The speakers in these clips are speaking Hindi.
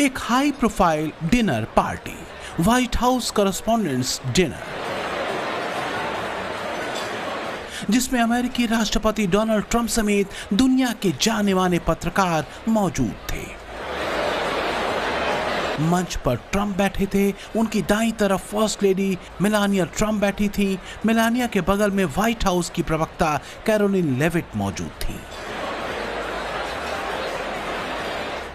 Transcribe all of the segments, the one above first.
एक high profile dinner party, white House correspondents dinner, जिसमें अमेरिकी राष्ट्रपति डोनाल्ड ट्रंप समेत दुनिया के जाने माने पत्रकार मौजूद थे। मंच पर ट्रंप बैठे थे, उनकी दाईं तरफ फर्स्ट लेडी मेलानिया ट्रंप बैठी थी। मेलानिया के बगल में व्हाइट हाउस की प्रवक्ता कैरोलिन लेविट मौजूद थी।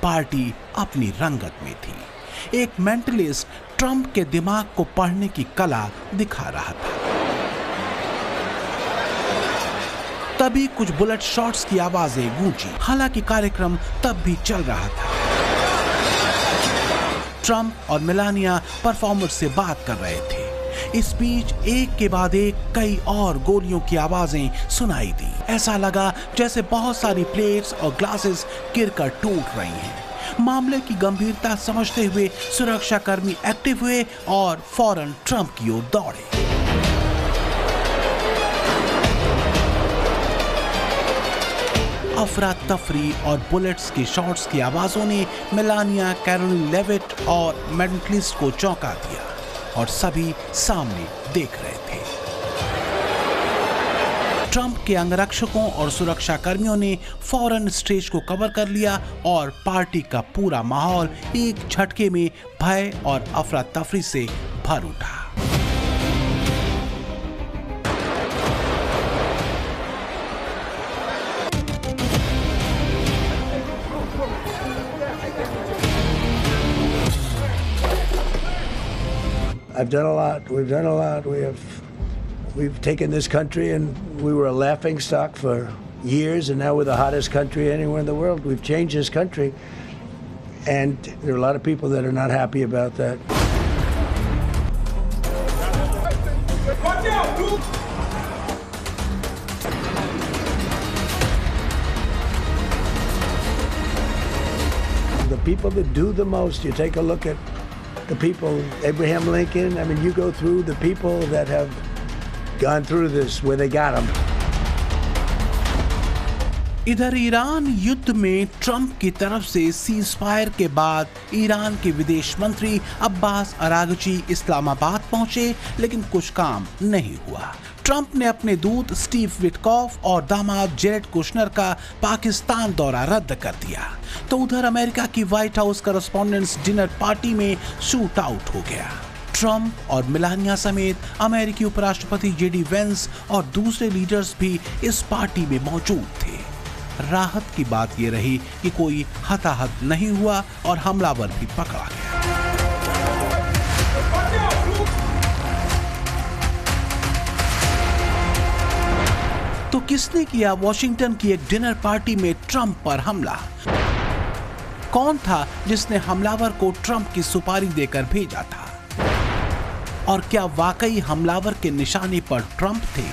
पार्टी अपनी रंगत में थी। एक मेंटलिस्ट ट्रंप के दिमाग को पढ़ने की कला दिखा रहा था। तभी कुछ बुलेट शॉट्स की आवाजें गूंजी। हालांकि कार्यक्रम तब भी चल रहा था। ट्रंप और मेलानिया परफॉर्मर से बात कर रहे थे। इस बीच एक के बाद एक कई और गोलियों की आवाजें सुनाई दी। ऐसा लगा जैसे बहुत सारी प्लेट्स और ग्लासेस गिरकर टूट रही हैं। मामले की गंभीरता समझते हुए सुरक्षाकर्मी एक्टिव हुए और फौरन ट्रंप की ओर दौड़े। अफरा तफरी और बुलेट्स की शॉट्स की आवाजों ने मेलानिया, कैरोलिन लेविट और मेंटलिस्ट को चौंका दिया और सभी सामने देख रहे थे। ट्रंप के अंगरक्षकों और सुरक्षा कर्मियों ने फौरन स्टेज को कवर कर लिया और पार्टी का पूरा माहौल एक झटके में भय और अफरा तफरी से भर उठा। I've done a lot. We've done a lot. We've taken this country, and we were a laughing stock for years, and now we're the hottest country anywhere in the world. We've changed this country, and there are a lot of people that are not happy about that. The people that do the most, you take a look at the people, Abraham Lincoln, I mean, you go through the people that have gone through this, where they got them. इधर ईरान युद्ध में ट्रंप की तरफ से सीजफायर के बाद ईरान के विदेश मंत्री अब्बास अरागची इस्लामाबाद पहुंचे, लेकिन कुछ काम नहीं हुआ। ट्रंप ने अपने दूत स्टीव विटकॉफ और दामाद जेरेड कुशनर का पाकिस्तान दौरा रद्द कर दिया। तो उधर अमेरिका की white House correspondents dinner party में शूट आउट हो गया। ट्रंप और मेलानिया समेत अमेरिकी उपराष्ट्रपति जेडी वेंस और दूसरे लीडर्स भी इस पार्टी में मौजूद थे। राहत की बात यह रही कि कोई हताहत नहीं हुआ और हमलावर भी पकड़ा गया। तो किसने किया वॉशिंगटन की एक डिनर पार्टी में ट्रंप पर हमला? कौन था जिसने हमलावर को ट्रंप की सुपारी देकर भेजा था? और क्या वाकई हमलावर के निशाने पर ट्रंप थे?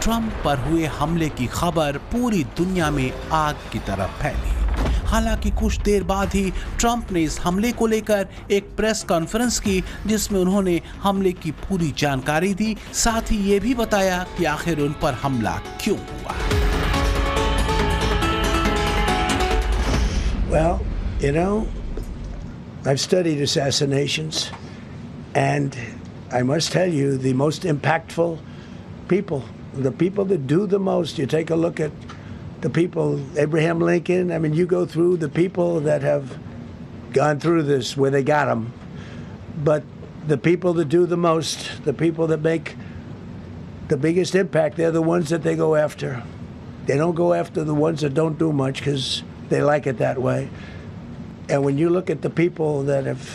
ट्रंप पर हुए हमले की खबर पूरी दुनिया में आग की तरह फैली। हालांकि कुछ देर बाद ही ट्रंप ने इस हमले को लेकर एक प्रेस कॉन्फ्रेंस की, जिसमें उन्होंने हमले की पूरी जानकारी दी। साथ ही ये भी बताया कि आखिर उन पर हमला क्यों हुआ। Well, you know, I've studied assassinations, and I must tell you, the most impactful people, the people that do the most, you take a look at the people, Abraham Lincoln, I mean, you go through the people that have gone through this, where they got them. But the people that do the most, the people that make the biggest impact, they're the ones that they go after. They don't go after the ones that don't do much because they like it that way. And when you look at the people that have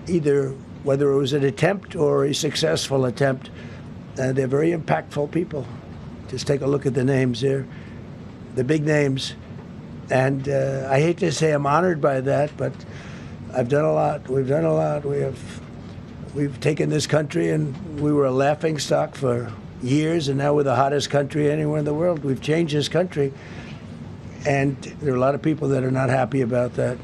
either, whether it was an attempt or a successful attempt, they're very impactful people. Just take a look at the names here, the big names. And I hate to say I'm honored by that, but I've done a lot. We've done a lot. We've taken this country, and we were a laughing stock for years, and now we're the hottest country anywhere in the world. We've changed this country, and there are a lot of people that are not happy about that.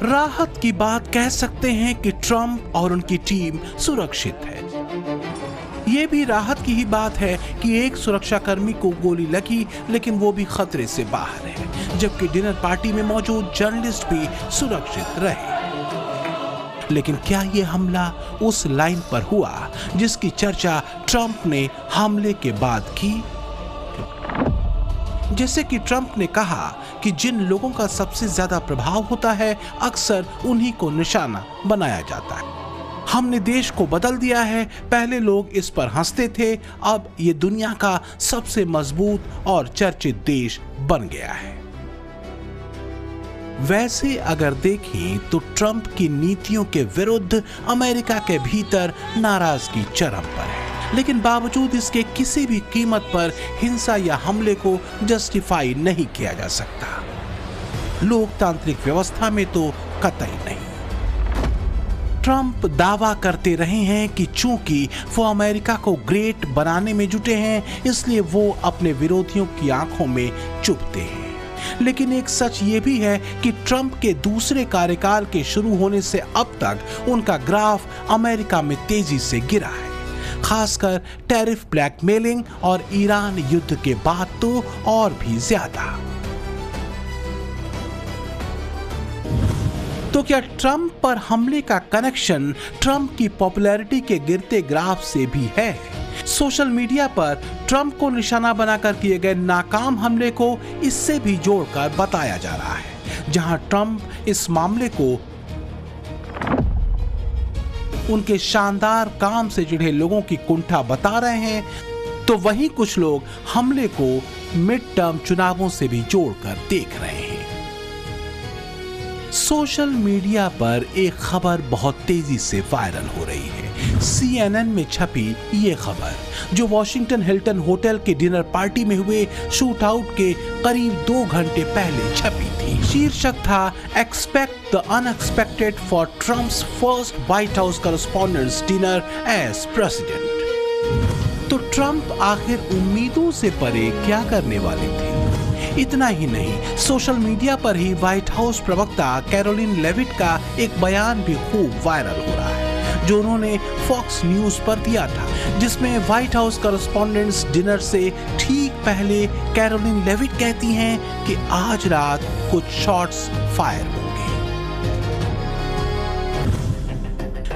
राहत की बात कह सकते हैं कि ट्रंप और उनकी टीम सुरक्षित है। ये भी राहत की ही बात है कि एक सुरक्षाकर्मी को गोली लगी, लेकिन वो भी खतरे से बाहर है, जबकि डिनर पार्टी में मौजूद जर्नलिस्ट भी सुरक्षित रहे। लेकिन क्या ये हमला उस लाइन पर हुआ जिसकी चर्चा ट्रंप ने हमले के बाद की? जैसे कि ट्रंप ने कहा कि जिन लोगों का सबसे ज्यादा प्रभाव होता है, अक्सर उन्हीं को निशाना बनाया जाता है। हमने देश को बदल दिया है, पहले लोग इस पर हंसते थे, अब ये दुनिया का सबसे मजबूत और चर्चित देश बन गया है। वैसे अगर देखें तो ट्रंप की नीतियों के विरुद्ध अमेरिका के भीतर नाराजगी चरम पर है, लेकिन बावजूद इसके किसी भी कीमत पर हिंसा या हमले को जस्टिफाई नहीं किया जा सकता। लोकतांत्रिक व्यवस्था में तो कतई नहीं। ट्रंप दावा करते रहे हैं कि चूंकि वो अमेरिका को ग्रेट बनाने में जुटे हैं, इसलिए वो अपने विरोधियों की आंखों में चुभते हैं। लेकिन एक सच ये भी है कि ट्रंप के दूसरे कार्यकाल के शुरू होने से अब तक उनका ग्राफ अमेरिका में तेजी से गिरा है, खासकर टैरिफ ब्लैकमेलिंग और ईरान युद्ध के बाद तो और भी ज्यादा। तो क्या ट्रंप पर हमले का कनेक्शन ट्रंप की पॉपुलैरिटी के गिरते ग्राफ से भी है? सोशल मीडिया पर ट्रंप को निशाना बनाकर किए गए नाकाम हमले को इससे भी जोड़कर बताया जा रहा है। जहां ट्रंप इस मामले को उनके शानदार काम से जुड़े लोगों की कुंठा बता रहे हैं, तो वहीं कुछ लोग हमले को मिड टर्म चुनावों से भी जोड़कर देख रहे हैं। सोशल मीडिया पर एक खबर बहुत तेजी से वायरल हो रही है। CNN में छपी ये खबर, जो वॉशिंगटन हिल्टन होटल के डिनर पार्टी में हुए शूट आउट के करीब 2 घंटे पहले छपी थी। शीर्षक था expect the unexpected for Trump's first White House correspondents dinner as president. तो ट्रंप आखिर उम्मीदों से परे क्या करने वाले थे? इतना ही नहीं, सोशल मीडिया पर ही व्हाइट हाउस प्रवक्ता कैरोलिन लेविट का एक बयान भी खूब वायरल हो रहा है, जो उन्होंने फॉक्स न्यूज पर दिया था, जिसमें व्हाइट हाउस कॉरेस्पॉन्डेंट्स डिनर से ठीक पहले कैरोलिन लेविट कहती हैं कि आज रात कुछ शॉट्स फायर होंगे।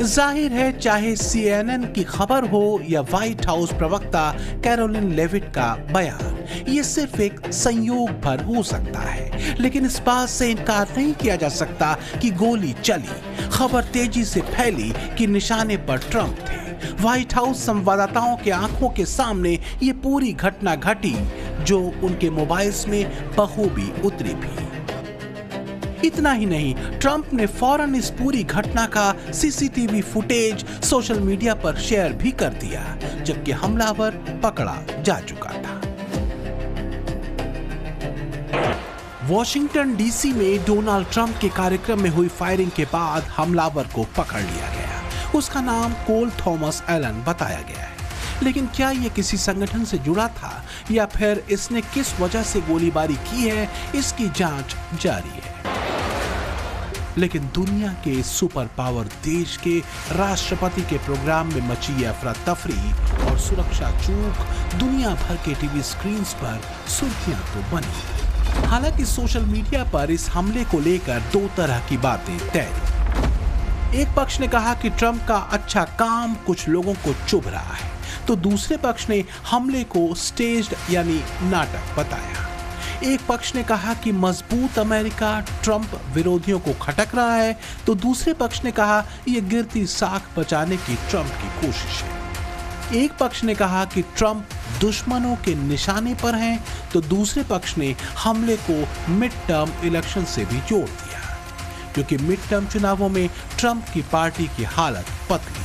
जाहिर है, चाहे CNN की खबर हो या व्हाइट हाउस प्रवक्ता कैरोलिन लेविट का बयान, ये सिर्फ एक संयोग भर हो सकता है, लेकिन इस बात से इनकार नहीं किया जा सकता कि गोली चली। खबर तेजी से फैली कि निशाने पर ट्रंप थे। व्हाइट हाउस संवाददाताओं के आंखों के सामने ये पूरी घटना घटी, जो उनके मोबाइल्स में बखूबी उतरी भी। इतना ही नहीं, ट्रंप ने फौरन इस पूरी घटना का CCTV फुटेज सोशल मीडिया पर शेयर भी कर दिया, जबकि हमलावर पकड़ा जा चुका था। वॉशिंगटन DC में डोनाल्ड ट्रंप के कार्यक्रम में हुई फायरिंग के बाद हमलावर को पकड़ लिया गया। उसका नाम कोल थॉमस एलन बताया गया है। लेकिन क्या यह किसी संगठन से जुड़ा था या फिर इसने किस वजह से गोलीबारी की है, इसकी जांच जारी है। लेकिन दुनिया के सुपर पावर देश के राष्ट्रपति के प्रोग्राम में मची अफरा तफरी और सुरक्षा चूक दुनिया भर के टीवी स्क्रीन्स पर सुर्खियां तो बनी। हालांकि सोशल मीडिया पर इस हमले को लेकर 2 तरह की बातें तैरी। एक पक्ष ने कहा कि ट्रंप का अच्छा काम कुछ लोगों को चुभ रहा है, तो दूसरे पक्ष ने हमले को स्टेज्ड यानी नाटक बताया। एक पक्ष ने कहा कि मजबूत अमेरिका ट्रंप विरोधियों को खटक रहा है, तो दूसरे पक्ष ने कहा यह गिरती साख बचाने की ट्रंप की कोशिश है। एक पक्ष ने कहा कि ट्रंप दुश्मनों के निशाने पर हैं, तो दूसरे पक्ष ने हमले को मिड टर्म इलेक्शन से भी जोड़ दिया, क्योंकि मिड टर्म चुनावों में ट्रंप की पार्टी की हालत पतली